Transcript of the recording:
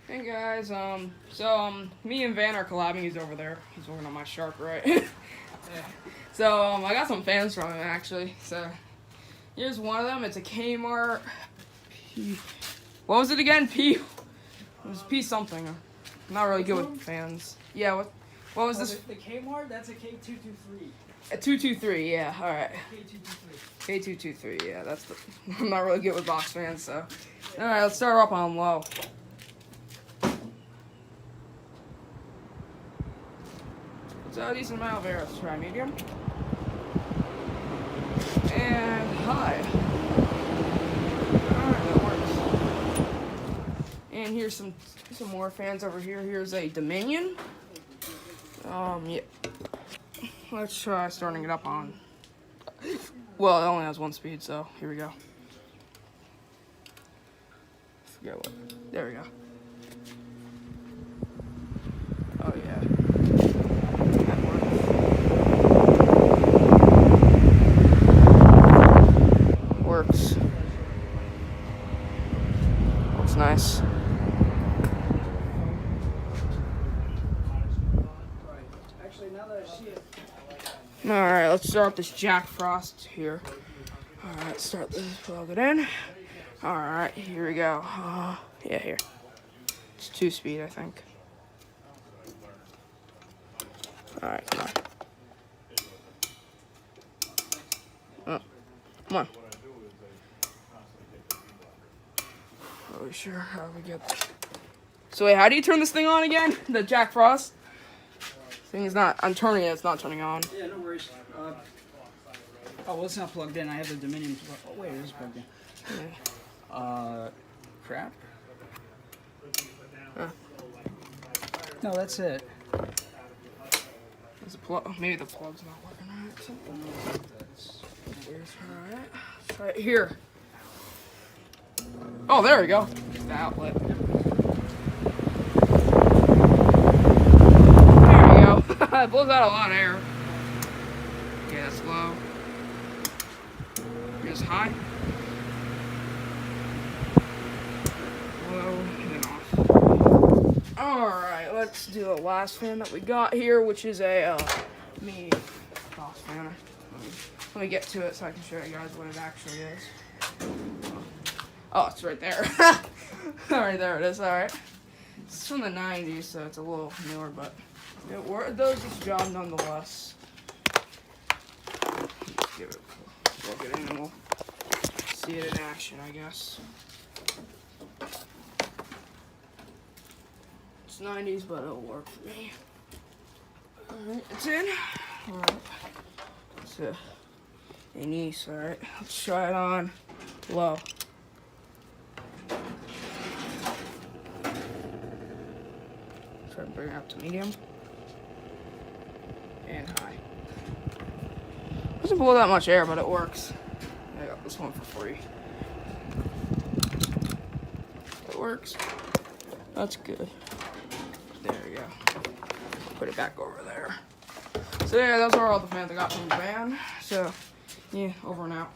Hey guys, me and Vann are collabing. He's over there. He's working on my shark, right? So, I got some fans from him actually. So, here's one of them. It's a Kmart. What was it again? It was P something. I'm not really good with fans. Yeah. What was this? The Kmart. That's a K223. A 223. Yeah. All right. K223. K223. Yeah. That's the. I'm not really good with box fans. So, all right. Let's start up on low. So, decent amount of air. Let's try medium. And high. Alright, that works. And here's some more fans over here. Here's a Dominion. Yeah. Let's try starting it up on. Well, it only has one speed, so here we go. Forget what. There we go. Oh yeah. Works. Looks nice. Actually, now that I see it. Alright, let's start up this Jack Frost here. Alright, start this, plug it in. Alright, here we go. Yeah, here. It's 2-speed, I think. Alright, come on. Oh, come on. Oh, sure, how do we get this? So wait, how do you turn this thing on again? The Jack Frost? Thing is not, I'm turning it, it's not turning on. Yeah, no worries. Oh, well, it's not plugged in. I have the Dominion. Oh, wait, it is plugged in. Yeah. Crap. Huh. No, that's it. There's a plug. Maybe the plug's not working right or something. Alright. Try it here. Oh, there we go. The outlet. There we go. It blows out a lot of air. Yeah, it's low. Here's high. Low and then off. Alright, let's do the last fan that we got here, which is a me boss fan. Let me get to it so I can show you guys what it actually is. Oh, it's right there. Alright, there it is. Alright. It's from the 90s, so it's a little newer, but it does its job nonetheless. Give it, plug it in, and we'll see it in action, I guess. It's 90s, but it'll work for me. Alright, it's in. Alright. It's in east, alright. Let's try it on low. Try to bring it up to medium. And high. Doesn't blow that much air, but it works. I got this one for free. It works. That's good. There we go. Put it back over there. So yeah, those are all the fans I got from Vann. So yeah, over and out.